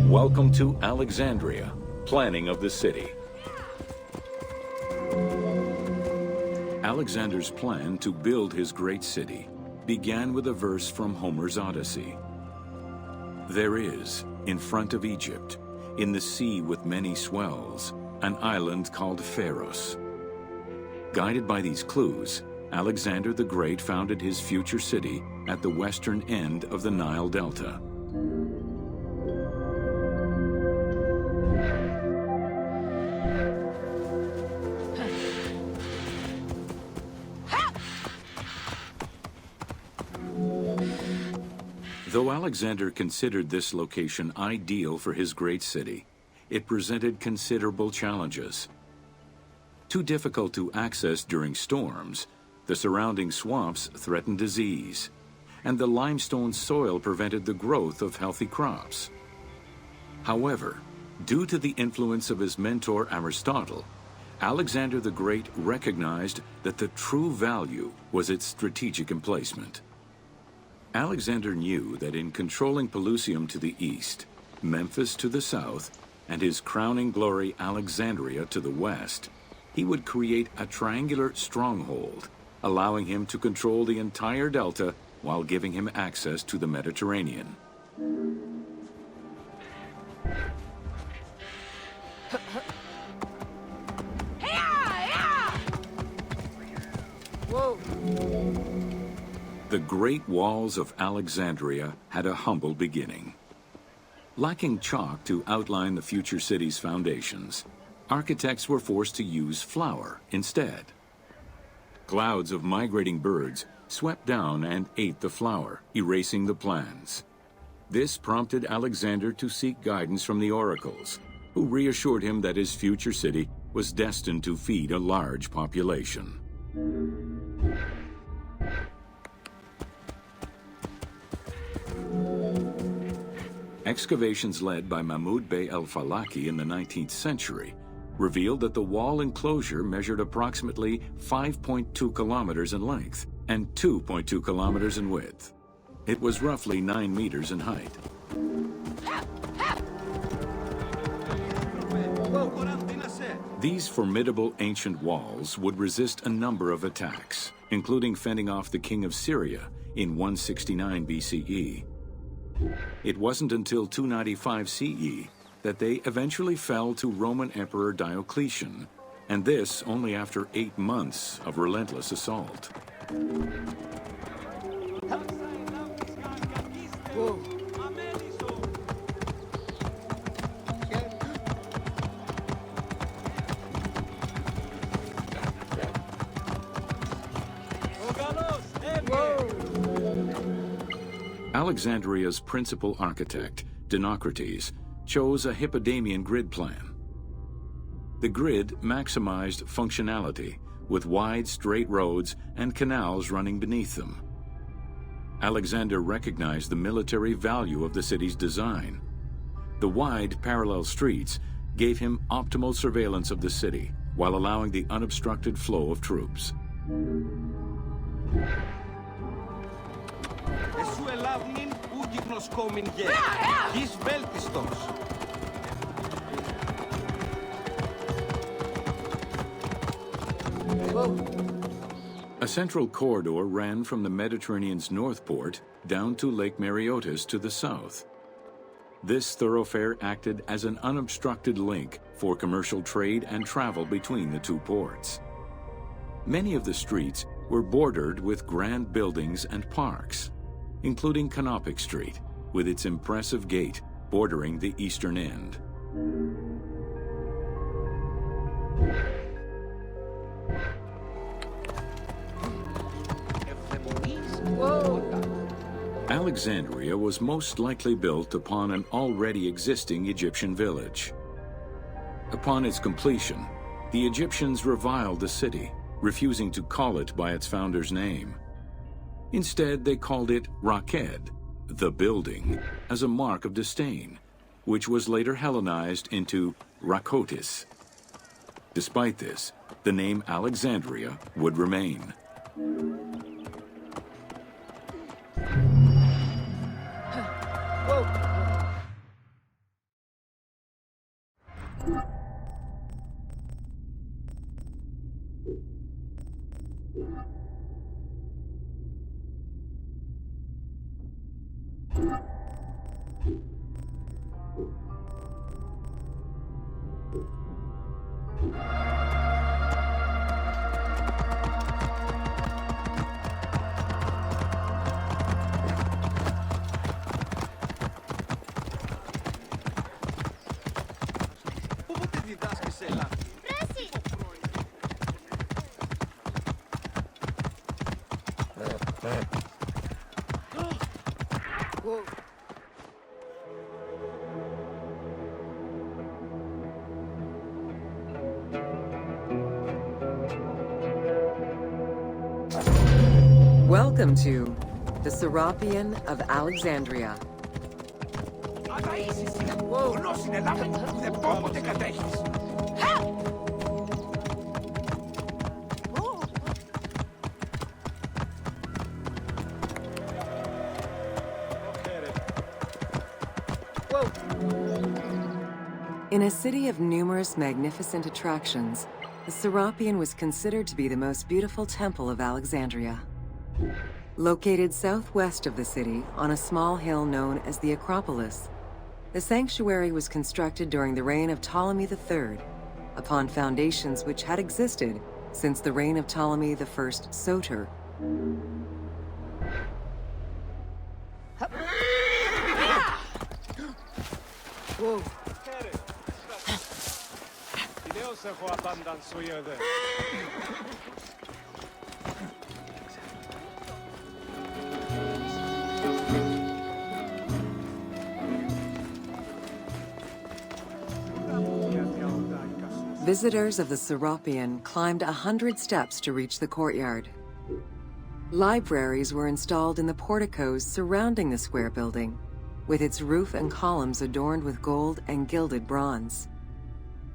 Welcome to Alexandria, planning of the city. Alexander's plan to build his great city began with a verse from Homer's Odyssey. There is, in front of Egypt, in the sea with many swells, an island called Pharos. Guided by these clues, Alexander the Great founded his future city at the western end of the Nile Delta. Though Alexander considered this location ideal for his great city, it presented considerable challenges. Too difficult to access during storms, the surrounding swamps threatened disease, and the limestone soil prevented the growth of healthy crops. However, due to the influence of his mentor Aristotle, Alexander the Great recognized that the true value was its strategic emplacement. Alexander knew that in controlling Pelusium to the east, Memphis to the south, and his crowning glory Alexandria to the west, he would create a triangular stronghold, allowing him to control the entire delta while giving him access to the Mediterranean. Whoa! The Great Walls of Alexandria had a humble beginning. Lacking chalk to outline the future city's foundations, architects were forced to use flour instead. Clouds of migrating birds swept down and ate the flour, erasing the plans. This prompted Alexander to seek guidance from the oracles, who reassured him that his future city was destined to feed a large population. Excavations led by Mahmud Bey el-Falaki in the 19th century revealed that the wall enclosure measured approximately 5.2 kilometers in length and 2.2 kilometers in width. It was roughly 9 meters in height. These formidable ancient walls would resist a number of attacks, including fending off the king of Syria in 169 BCE. It wasn't until 295 CE that they eventually fell to Roman Emperor Diocletian, and this only after 8 months of relentless assault. Whoa! Alexandria's principal architect, Dinocrates, chose a Hippodamian grid plan. The grid maximized functionality, with wide, straight roads and canals running beneath them. Alexander recognized the military value of the city's design. The wide, parallel streets gave him optimal surveillance of the city, while allowing the unobstructed flow of troops. A central corridor ran from the Mediterranean's north port down to Lake Mareotis to the south. This thoroughfare acted as an unobstructed link for commercial trade and travel between the two ports. Many of the streets were bordered with grand buildings and parks, including Canopic Street, with its impressive gate bordering the eastern end. Alexandria was most likely built upon an already existing Egyptian village. Upon its completion, the Egyptians reviled the city, refusing to call it by its founder's name. Instead, they called it Raked, the building, as a mark of disdain, which was later Hellenized into Rakotis. Despite this, the name Alexandria would remain. Welcome to the Serapion of Alexandria. In a city of numerous magnificent attractions, the Serapion was considered to be the most beautiful temple of Alexandria. Located southwest of the city, on a small hill known as the Acropolis, the sanctuary was constructed during the reign of Ptolemy III, upon foundations which had existed since the reign of Ptolemy I Soter. Whoa. Visitors of the Serapion climbed 100 steps to reach the courtyard. Libraries were installed in the porticos surrounding the square building, with its roof and columns adorned with gold and gilded bronze.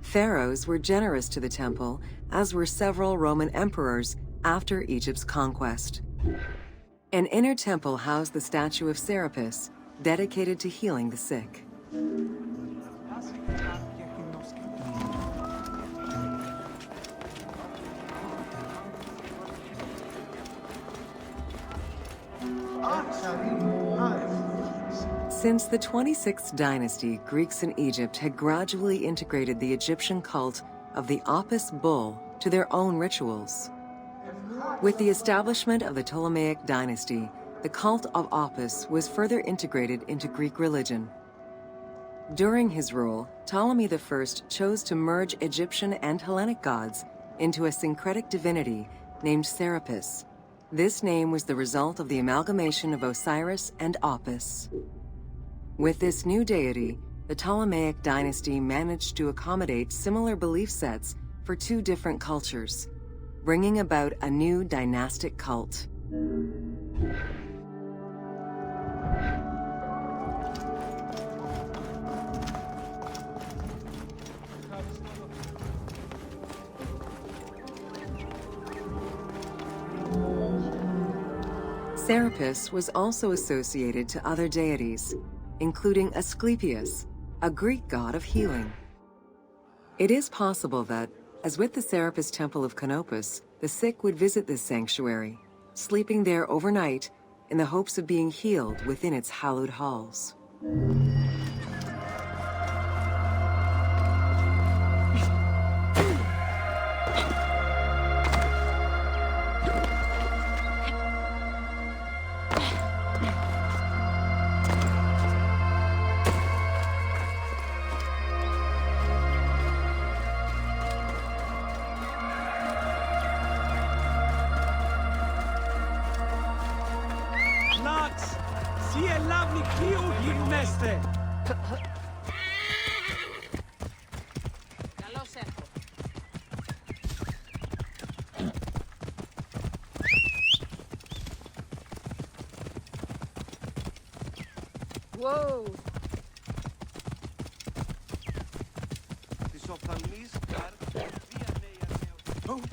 Pharaohs were generous to the temple, as were several Roman emperors after Egypt's conquest. An inner temple housed the statue of Serapis, dedicated to healing the sick. Since the 26th dynasty, Greeks in Egypt had gradually integrated the Egyptian cult of the Apis bull to their own rituals. With the establishment of the Ptolemaic dynasty, the cult of Apis was further integrated into Greek religion. During his rule, Ptolemy I chose to merge Egyptian and Hellenic gods into a syncretic divinity named Serapis. This name was the result of the amalgamation of Osiris and Apis. With this new deity, the Ptolemaic dynasty managed to accommodate similar belief sets for two different cultures, bringing about a new dynastic cult. Serapis was also associated to other deities, including Asclepius, a Greek god of healing. It is possible that, as with the Serapis Temple of Canopus, the sick would visit this sanctuary, sleeping there overnight in the hopes of being healed within its hallowed halls. Whoa! Oh.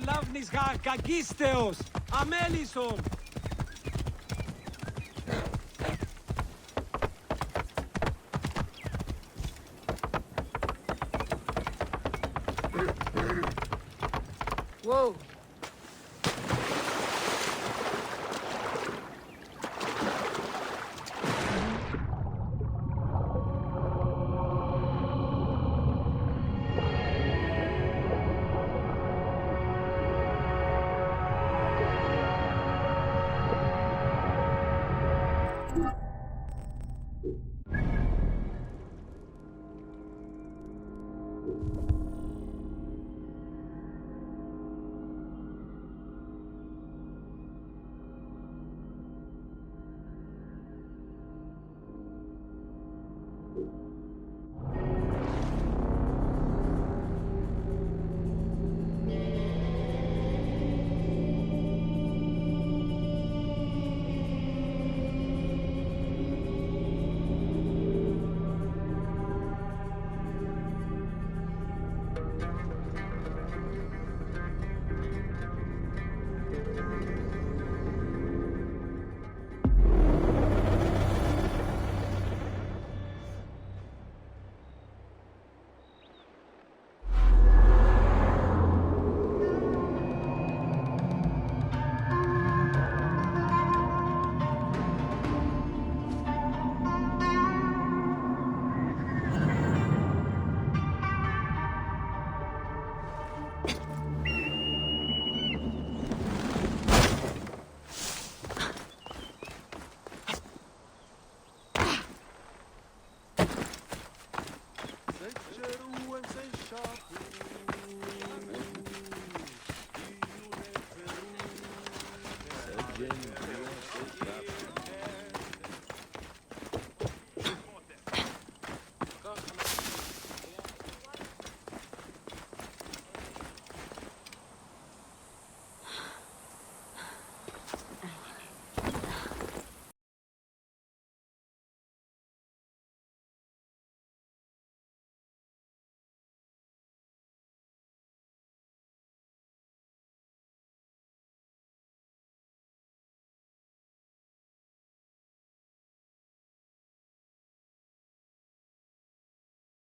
Λαύνης κακίστεως! Αμέλισσον! Whoa.